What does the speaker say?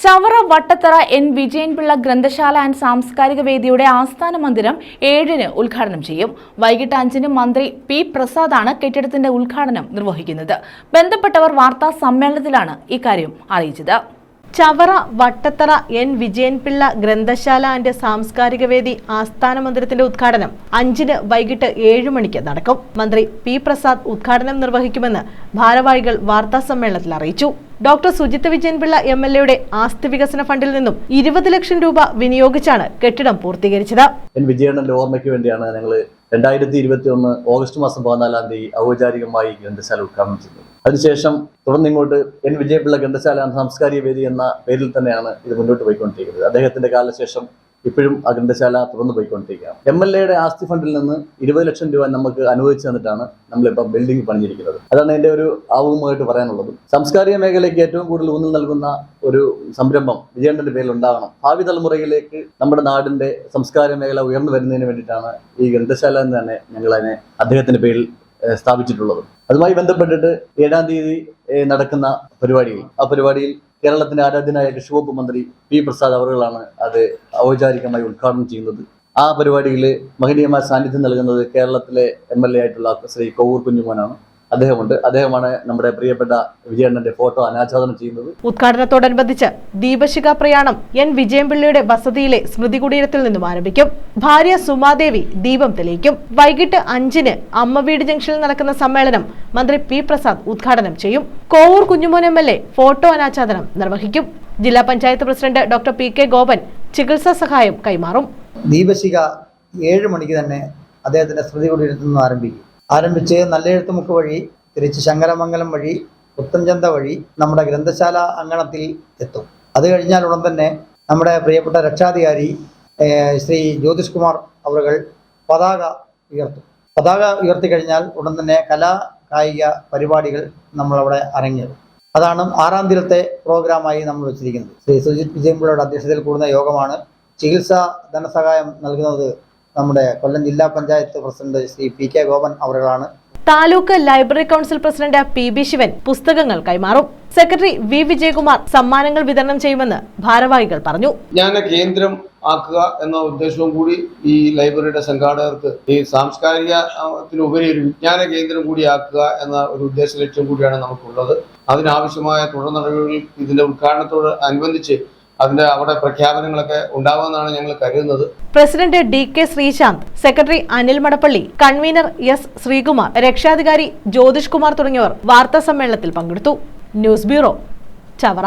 Chavara Vattathara N Vijayan Pillai ഗ്രന്ഥശാല and സാംസ്കാരിക വേദിയുടെ ആസ്ഥാന മന്ദിരം 7-ന് ഉദ്ഘാടനം ചെയ്യും. വൈകിട്ട് 5-ന് മന്ത്രി പി പ്രസാദാണ് കെട്ടിടത്തിന്റെ ഉദ്ഘാടനം നിർവഹിക്കുന്നത്. ബന്ധപ്പെട്ടവർ വാർത്താ സമ്മേളനത്തിലാണ് ഇക്കാര്യം അറിയിച്ചത്. ചവറ വട്ടത്തറ എൻ വിജയൻപിള്ള ഗ്രന്ഥശാല ആൻഡ് സാംസ്കാരിക വേദി ആസ്ഥാന മന്ദിരത്തിന്റെ ഉദ്ഘാടനം 5-ന് വൈകിട്ട് 7 മണിക്ക് നടക്കും. മന്ത്രി പി പ്രസാദ് ഉദ്ഘാടനം നിർവഹിക്കുമെന്ന് ഭാരവാഹികൾ വാർത്താ സമ്മേളനത്തിൽ അറിയിച്ചു. ഡോക്ടർ സുജിത് വിജയൻപിള്ള MLA ആസ്തി വികസന ഫണ്ടിൽ നിന്നും 20 ലക്ഷം രൂപ വിനിയോഗിച്ചാണ് കെട്ടിടം പൂർത്തീകരിച്ചത്. എൻ വിജയണ്ണന്റെ ഓർമ്മയ്ക്ക് വേണ്ടിയാണ് ഞങ്ങൾ 2021 ഓഗസ്റ്റ് മാസം 14-ാം തീയതി ഔപചാരികമായി ഗ്രന്ഥശാല ഉദ്ഘാടനം ചെയ്തത്. അതിനുശേഷം തുടർന്നിങ്ങോട്ട് എൻ വിജയൻപിള്ള ഗ്രന്ഥശാല സാംസ്കാരിക വേദി എന്ന പേരിൽ തന്നെയാണ് ഇത് മുന്നോട്ട് പോയിക്കൊണ്ടിരിക്കുന്നത്. അദ്ദേഹത്തിന്റെ കാലശേഷം ഇപ്പോഴും ആ ഗ്രന്ഥശാല തുറന്നു പോയിക്കൊണ്ടിരിക്കുകയാണ്. MLA ആസ്തി ഫണ്ടിൽ നിന്ന് 20 ലക്ഷം രൂപ നമുക്ക് അനുവദിച്ചു തന്നിട്ടാണ് നമ്മളിപ്പോൾ ബിൽഡിംഗ് പണിഞ്ഞിരിക്കുന്നത്. അതാണ് എൻ്റെ ഒരു ആവുമായിട്ട് പറയാനുള്ളത്. സാംസ്കാരിക മേഖലയ്ക്ക് ഏറ്റവും കൂടുതൽ ഊന്നൽ നൽകുന്ന ഒരു സംരംഭം വിജയണ്ണന്റെ പേരിൽ ഉണ്ടാവണം. ഭാവി തലമുറയിലേക്ക് നമ്മുടെ നാടിന്റെ സംസ്കാര മേഖല ഉയർന്നു വരുന്നതിന് വേണ്ടിയിട്ടാണ് ഈ ഗ്രന്ഥശാല എന്ന് തന്നെ ഞങ്ങൾ അതിനെ അദ്ദേഹത്തിന്റെ പേരിൽ സ്ഥാപിച്ചിട്ടുള്ളത്. അതുമായി ബന്ധപ്പെട്ടിട്ട് 7-ാം തീയതി നടക്കുന്ന പരിപാടിയിൽ കേരളത്തിന്റെ ആരാധ്യനായ കൃഷിവകുപ്പ് മന്ത്രി പി പ്രസാദ് അവറുകളാണ് അത് ഔപചാരികമായി ഉദ്ഘാടനം ചെയ്യുന്നത്. ആ പരിപാടിയിൽ മഹനീയമായ സാന്നിധ്യം നൽകുന്നത് കേരളത്തിലെ MLA ആയിട്ടുള്ള ശ്രീ കോവൂർ കുഞ്ഞുമോനാണ്. അദ്ദേഹമാണ് നമ്മുടെ പ്രിയപ്പെട്ട വിജയണ്ണന്റെ ഫോട്ടോ അനാച്ഛാദനം ചെയ്യുന്നത്. ഉദ്ഘാടനത്തോടനുബന്ധിച്ച് ദീപശിഖ പ്രയാണം എൻ വിജയൻപിള്ളയുടെ വസതിയിലെ സ്മൃതി കുടീരത്തിൽ നിന്നും ആരംഭിക്കും. ഭാര്യ സുമാദേവി ദീപം തെളിയിക്കും. വൈകിട്ട് 5-ന് അമ്മവീട് ജംഗ്ഷനിൽ നടക്കുന്ന സമ്മേളനം മന്ത്രി പി പ്രസാദ് ഉദ്ഘാടനം ചെയ്യും. കോവൂർ കുഞ്ഞുമോൻ MLA ഫോട്ടോ അനാച്ഛാദനം നിർവഹിക്കും. ജില്ലാ panchayat president doctor PK Gopan ചികിത്സാ സഹായം കൈമാറും. ദീപശിഖ 7 മണിക്ക് തന്നെ അദ്ദേഹത്തിന്റെ സ്മൃതി കുടീരത്തിൽ നിന്നും ആരംഭിച്ച് നല്ലെഴുത്തുമുക്ക് വഴി തിരിച്ച് ശങ്കരമംഗലം വഴി പുത്തൻചന്ത വഴി നമ്മുടെ ഗ്രന്ഥശാല അങ്കണത്തിൽ എത്തും. അത് കഴിഞ്ഞാൽ ഉടൻ തന്നെ നമ്മുടെ പ്രിയപ്പെട്ട രക്ഷാധികാരി ശ്രീ ജ്യോതിഷ് കുമാർ അവர்கள் പതാക ഉയർത്തും. പതാക ഉയർത്തി കഴിഞ്ഞാൽ ഉടൻ തന്നെ കലാ കായിക പരിപാടികൾ നമ്മളവിടെ അരങ്ങേറും. അതാണ് 6-ാം തീയതിയിലത്തെ പ്രോഗ്രാമായി നമ്മൾ വെച്ചിരിക്കുന്നത്. ശ്രീ സുജിത് വിജയൻപിള്ളയുടെ അധ്യക്ഷതയിൽ കൂടുന്ന യോഗമാണ്. ചികിത്സാ ധനസഹായം നൽകുന്നത് നമ്മുടെ കൊല്ലം ജില്ലാ പഞ്ചായത്ത് പ്രസിഡന്റ് ശ്രീ PK ഗോപൻ അവരാണ്. Taluk library council president PB Sivan പുസ്തകങ്ങൾ കൈമാറും. സെക്രട്ടറി V വിജയകുമാർ സമ്മാനങ്ങൾ വിതരണം ചെയ്യുമെന്ന് ഭാരവാഹികൾ പറഞ്ഞു. വിജ്ഞാന കേന്ദ്രം ആക്കുക എന്ന ഉദ്ദേശവും കൂടി ഈ ലൈബ്രറിയുടെ സംഘാടകർക്ക് ഈ സാംസ്കാരികത്തിനുപരി ഒരു വിജ്ഞാന കേന്ദ്രം കൂടി ആക്കുക എന്ന ഒരു ഉദ്ദേശ ലക്ഷ്യം കൂടിയാണ് നമുക്കുള്ളത്. അതിനാവശ്യമായ തുടർ നടപടികൾ ഇതിന്റെ ഉദ്ഘാടനത്തോട് അനുബന്ധിച്ച് അവിടെ പ്രഖ്യാപനങ്ങളൊക്കെ ഉണ്ടാവുമെന്നാണ് ഞങ്ങൾ കരുതുന്നത്. President DK Sreesanth, secretary Anil Madappally, convener S Sreekumar, രക്ഷാധികാരി ജ്യോതിഷ് കുമാർ തുടങ്ങിയവർ വാർത്താ സമ്മേളനത്തിൽ പങ്കെടുത്തു. News bureau, Chavara.